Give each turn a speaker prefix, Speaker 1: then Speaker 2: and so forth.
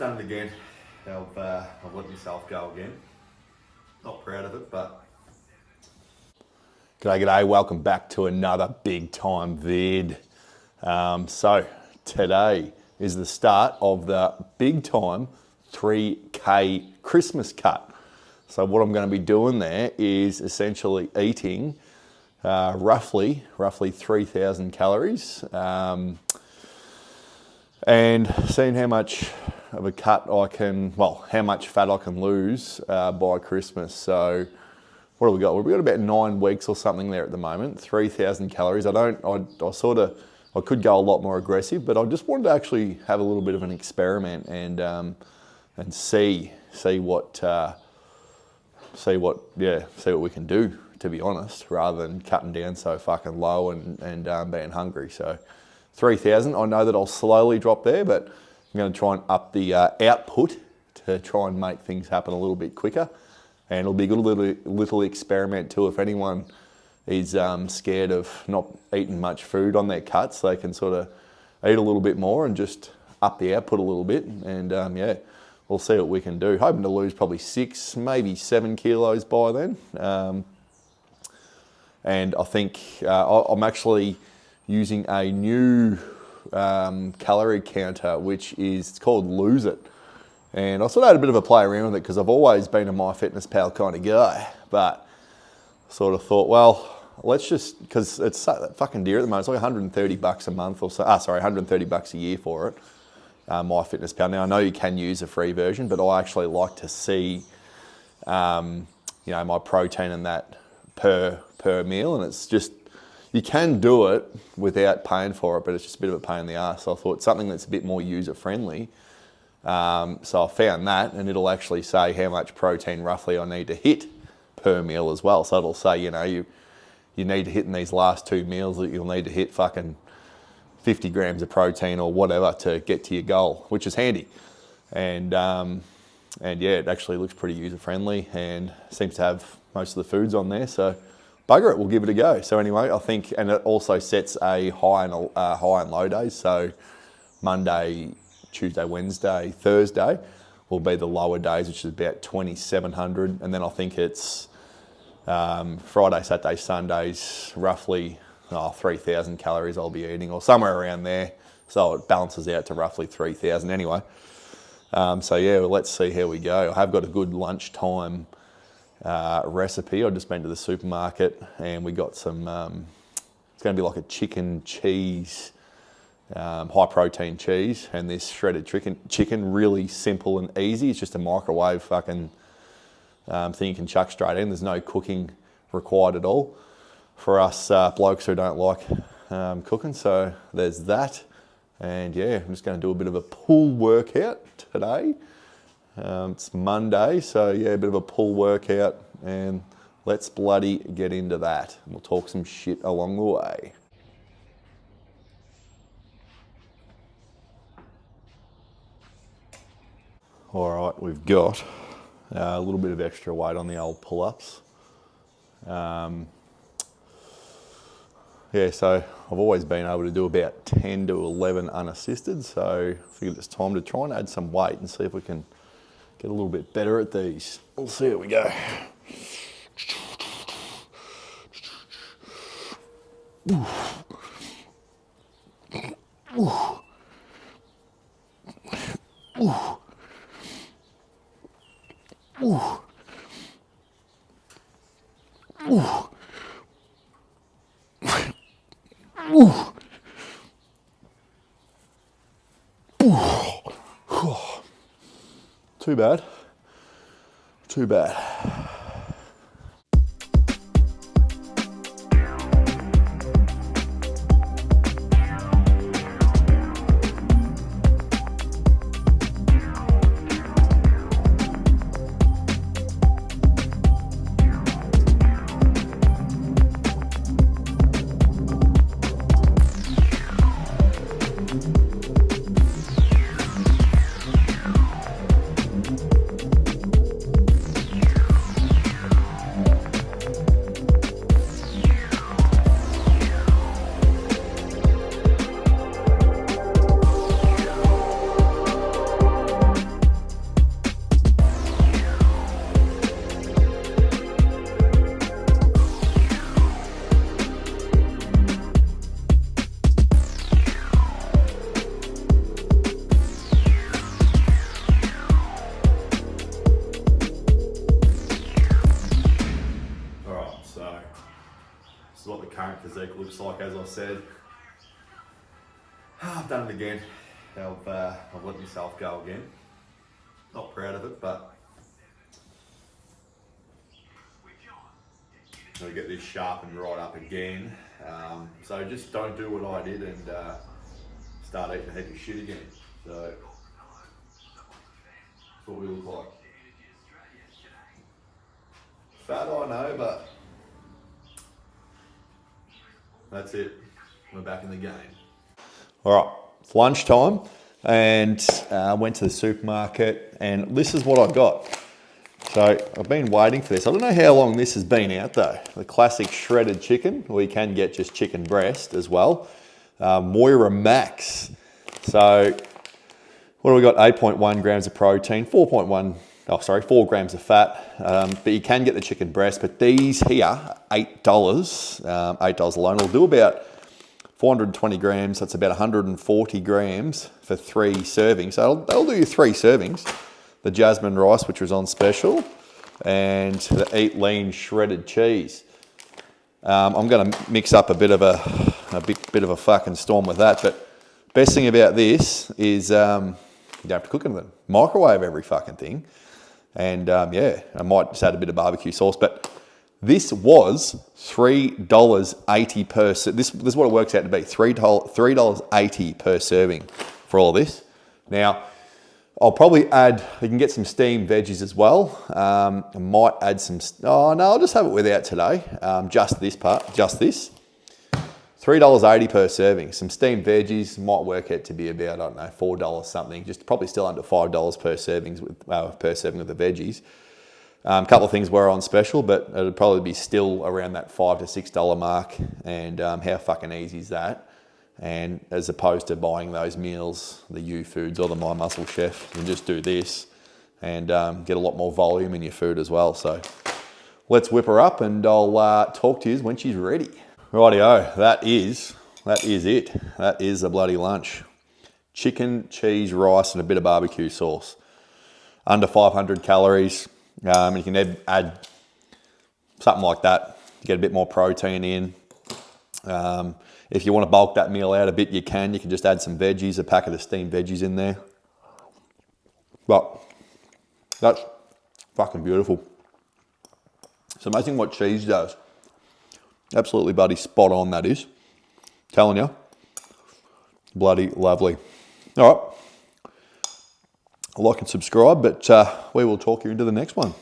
Speaker 1: done it again. I've let myself go again. Not proud of it, but... G'day, welcome back to another big time vid. So today is the start of the big time 3K Christmas cut. So what I'm going to be doing there is essentially eating roughly 3,000 calories and seeing how much of a cut how much fat I can lose by Christmas. So what have we got? We've got about 9 weeks or something there at the moment, 3,000 calories. I could go a lot more aggressive, but I just wanted to actually have a little bit of an experiment and see what we can do, to be honest, rather than cutting down so fucking low and being hungry. So 3,000, I know that I'll slowly drop there, but I'm going to try and up the output to try and make things happen a little bit quicker. And it'll be a good little experiment too. If anyone is scared of not eating much food on their cuts, they can sort of eat a little bit more and just up the output a little bit. And we'll see what we can do. Hoping to lose probably 6, maybe 7 kilos by then. And I think I'm actually using a new calorie counter, which it's called Lose It. And I sort of had a bit of a play around with it because I've always been a MyFitnessPal kind of guy, but sort of thought, well, let's just, because it's so fucking dear at the moment. It's like $130 a month or so. $130 a year for it. MyFitnessPal. Now I know you can use a free version, but I actually like to see, my protein and that per meal, and it's just, you can do it without paying for it, but it's just a bit of a pain in the ass. So I thought something that's a bit more user friendly. So I found that, and it'll actually say how much protein roughly I need to hit per meal as well. So it'll say, you need to hit in these last 2 meals that you'll need to hit fucking 50 grams of protein or whatever to get to your goal, which is handy. And it actually looks pretty user friendly and seems to have most of the foods on there. So bugger it, we'll give it a go. So anyway, I think, and it also sets a high and low days. So Monday, Tuesday, Wednesday, Thursday will be the lower days, which is about 2,700. And then I think it's Friday, Saturday, Sundays, roughly 3,000 calories I'll be eating, or somewhere around there. So it balances out to roughly 3,000 anyway. Let's see how we go. I have got a good lunchtime recipe. I've just been to the supermarket and we got some, it's going to be like a chicken cheese, high protein cheese, and this shredded chicken, really simple and easy. It's just a microwave fucking thing you can chuck straight in. There's no cooking required at all for us blokes who don't like cooking. So there's that. And I'm just going to do a bit of a pull workout today. It's Monday, so a bit of a pull workout, and let's bloody get into that. We'll talk some shit along the way. All right, we've got a little bit of extra weight on the old pull-ups. So I've always been able to do about 10 to 11 unassisted, so I figured it's time to try and add some weight and see if we can get a little bit better at these. We'll see how we go. Too bad. looks like, as I said. I've done it again. I've let myself go again. Not proud of it, but I'm gonna get this sharpened right up again. So just don't do what I did and start eating a heap of shit again. So that's what we look like. Fat, I know, but that's it. We're back in the game. All right, it's lunchtime, and I went to the supermarket, and this is what I got. So I've been waiting for this. I don't know how long this has been out though. The classic shredded chicken, or you can get just chicken breast as well. Moira Max. So what do we got? 8.1 grams of protein, 4 grams of fat. But you can get the chicken breast, but these here, $8, $8 alone. It'll do about 420 grams. That's about 140 grams for 3 servings. So that'll do you 3 servings. The jasmine rice, which was on special, and the Eat Lean shredded cheese. I'm going to mix up a bit of a fucking storm with that. But best thing about this is you don't have to cook anything. Microwave every fucking thing. And yeah, I might just add a bit of barbecue sauce. But this was $3.80 per. This is what it works out to be. $3.80 per serving for all this. Now, I'll probably add, you can get some steamed veggies as well. I might add some, oh no, I'll just have it without today. Just this part, just this. $3.80 per serving. Some steamed veggies might work out to be about, I don't know, $4 something. Just probably still under $5 per serving with the veggies. A couple of things were on special, but it'd probably be still around that $5 to $6 mark. And how fucking easy is that? And as opposed to buying those meals, the U Foods or the My Muscle Chef, you can just do this and get a lot more volume in your food as well. So let's whip her up and I'll talk to you when she's ready. Rightio, that is it. That is the bloody lunch. Chicken, cheese, rice, and a bit of barbecue sauce. Under 500 calories. You can add something like that. Get a bit more protein in. If you want to bulk that meal out a bit, you can. You can just add some veggies, a packet of steamed veggies in there. But that's fucking beautiful. It's amazing what cheese does. Absolutely bloody spot on, that is. Telling you. Bloody lovely. All right. Like and subscribe, but we will talk you into the next one.